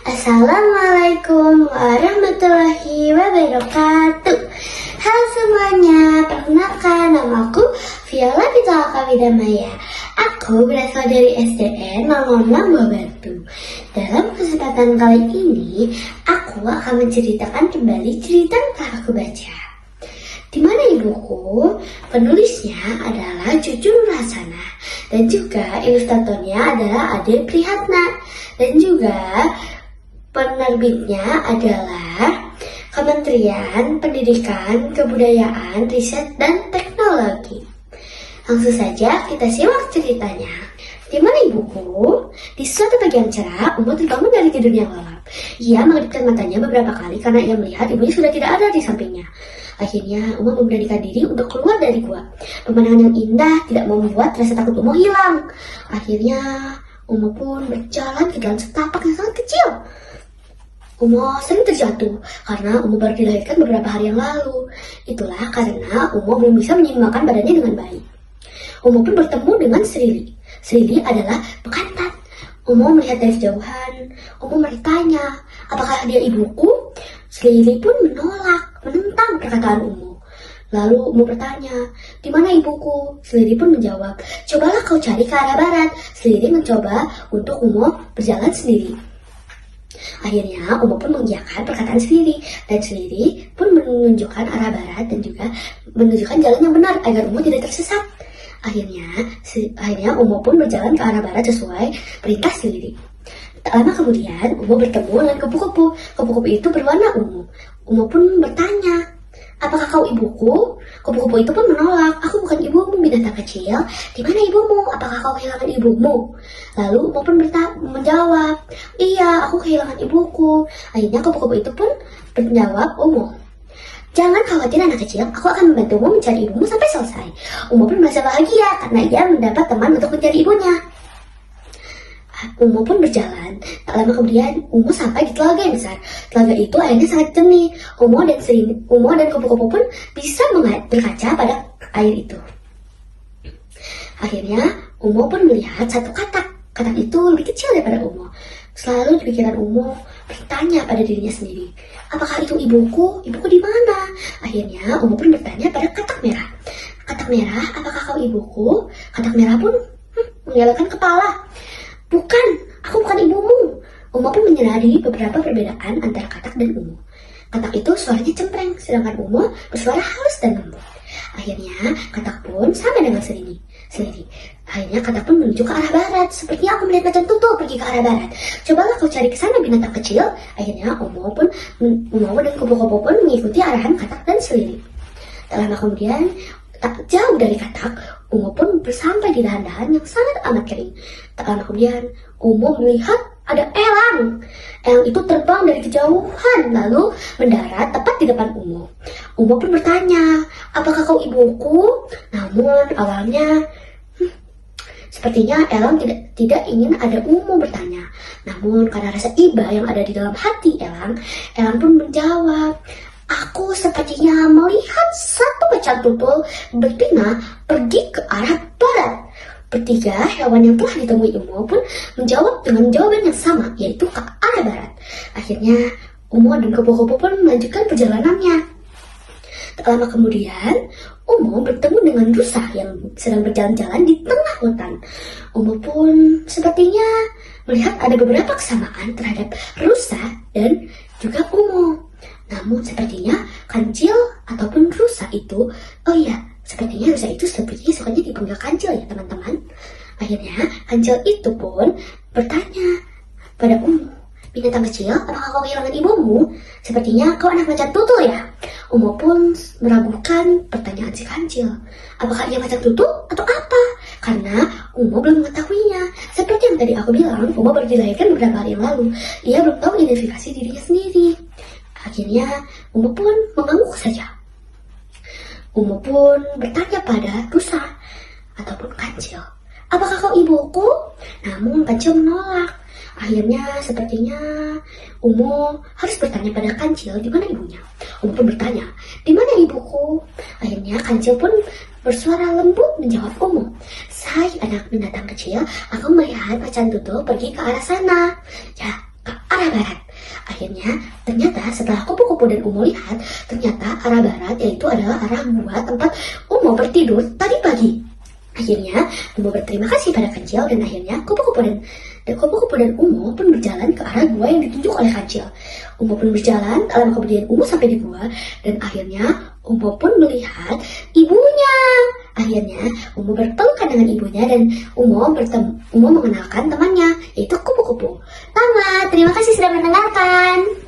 Assalamualaikum warahmatullahi wabarakatuh. Halo semuanya, perkenalkan nama aku Viola Pitaloka Widamaya. Aku berasal dari SDN 006 Buah Batu. Dalam kesempatan kali ini, aku akan menceritakan kembali cerita yang telah aku baca. Di mana ibuku, penulisnya adalah Cucu Nurhasana dan juga ilustratornya adalah Ade Prihatna dan juga penerbitnya adalah Kementerian Pendidikan, Kebudayaan, Riset, dan Teknologi. Langsung saja kita simak ceritanya. Di mana ibuku? Di suatu pagi yang cerah, Uma terbangun dari tidurnya lelap. Ia mengedipkan matanya beberapa kali karena ia melihat ibunya sudah tidak ada di sampingnya. Akhirnya, Uma memberanikan diri untuk keluar dari gua. Pemandangan yang indah tidak membuat rasa takut Uma hilang. Akhirnya, Uma pun berjalan ke dalam setapak yang sangat kecil. Uma sering terjatuh karena Uma baru dilahirkan beberapa hari yang lalu. Itulah karena Uma belum bisa menyeimbangkan badannya dengan baik. Uma pun bertemu dengan Srili. Srili adalah bekantan. Uma melihat dari jauhan. Uma bertanya, apakah dia ibuku? Srili pun menentang perkataan Uma. Lalu Uma bertanya, di mana ibuku? Srili pun menjawab, cobalah kau cari ke arah barat. Srili mencoba untuk Uma berjalan sendiri. Akhirnya Uma pun mengiyakan perkataan Srili dan Srili pun menunjukkan arah barat dan juga menunjukkan jalan yang benar agar Uma tidak tersesat. Akhirnya Uma pun berjalan ke arah barat sesuai perintah Srili. Tak lama kemudian Uma bertemu dengan kupu-kupu. Kupu-kupu itu berwarna ungu. Uma pun bertanya, apakah kau ibuku? Kupu-kupu itu pun menolak, aku bukan ibumu binatang kecil. Di mana ibumu? Apakah kau kehilangan ibumu? Lalu Uma pun menjawab, iya, aku kehilangan ibuku. Akhirnya kupu-kupu itu pun menjawab Uma, jangan khawatir anak kecil, aku akan membantumu mencari ibumu sampai selesai. Uma pun merasa bahagia karena ia mendapat teman untuk mencari ibunya. Uma pun berjalan. Tak lama kemudian Uma sampai di telaga yang besar. Telaga itu airnya sangat jernih. Uma dan kupu-kupu pun bisa berkaca pada air itu. Akhirnya Uma pun melihat satu katak. Katak itu lebih kecil daripada Uma. Selalu di pikiran Uma bertanya pada dirinya sendiri, apakah itu ibuku? Ibuku di mana? Akhirnya Uma pun bertanya pada katak merah. Katak merah, apakah kau ibuku? Katak merah pun menggelengkan kepala. Bukan, aku bukan ibumu. Uma pun menyadari beberapa perbedaan antara katak dan Uma. Katak itu suaranya cempreng, sedangkan Uma bersuara halus dan lembut. Akhirnya katak pun sama dengan Srili. Akhirnya katak pun menuju ke arah barat. Sepertinya aku melihat macan tutul pergi ke arah barat. Cobalah kau cari ke sana binatang kecil. Akhirnya Uma dan kupu-kupu pun mengikuti arahan katak dan Srili. Tak lama kemudian, tak jauh dari katak, Uma pun bersampai di dahan-dahan yang sangat amat kering. Tak lama kemudian, Uma melihat ada elang. Elang itu terbang dari kejauhan lalu mendarat tepat di depan Uma. Uma pun bertanya, apakah kau ibuku? Namun awalnya, sepertinya elang tidak ingin ada Uma bertanya. Namun karena rasa iba yang ada di dalam hati elang pun menjawab, aku sepertinya melihat satu macan tutul betina pergi ke arah barat. Bertiga hewan yang telah ditemui Uma pun menjawab dengan jawaban yang sama, yaitu ke arah barat. Akhirnya Uma dan kupu-kupu pun melanjutkan perjalanannya. Tak lama kemudian, Uma bertemu dengan rusa yang sedang berjalan-jalan di tengah hutan. Uma pun sepertinya melihat ada beberapa kesamaan terhadap rusa dan juga Uma. Namun sepertinya kancil ataupun rusa itu, sepertinya rusa itu sukanya dipanggil kancil ya teman-teman. Akhirnya kancil itu pun bertanya pada Uma, binatang kecil, apakah kau kehilangan ibumu? Sepertinya kau anak macan tutul ya? Uma pun meragukan pertanyaan si kancil. Apakah dia macan tutul atau apa? Karena Uma belum mengetahuinya. Seperti yang tadi aku bilang, Uma baru dilahirkan beberapa hari yang lalu. Ia belum tahu identifikasi dirinya sendiri. Akhirnya Uma pun mengangguk saja. Uma pun bertanya pada rusa ataupun kancil, apakah kau ibuku? Namun kancil menolak. Akhirnya sepertinya Uma harus bertanya pada kancil di mana ibunya. Uma pun bertanya, di mana ibuku? Akhirnya kancil pun bersuara lembut menjawab Uma, saya anak binatang kecil, aku melihat macan tutul pergi ke arah sana. Ya, arah barat. Akhirnya, ternyata setelah kupu-kupu dan Umo lihat, ternyata arah barat yaitu adalah arah gua tempat Umo bertidur tadi pagi. Akhirnya, Umo berterima kasih pada Kancil dan akhirnya kupu-kupu dan Umo pun berjalan ke arah gua yang ditunjuk oleh Kancil. Umo pun berjalan, lama kemudian Umo sampai di gua dan akhirnya Umo pun melihat ibunya. Akhirnya, Umo berpelukan dengan ibunya dan Umo mengenalkan temannya, yaitu kupu-kupu. Tamat, terima kasih sudah mendengarkan.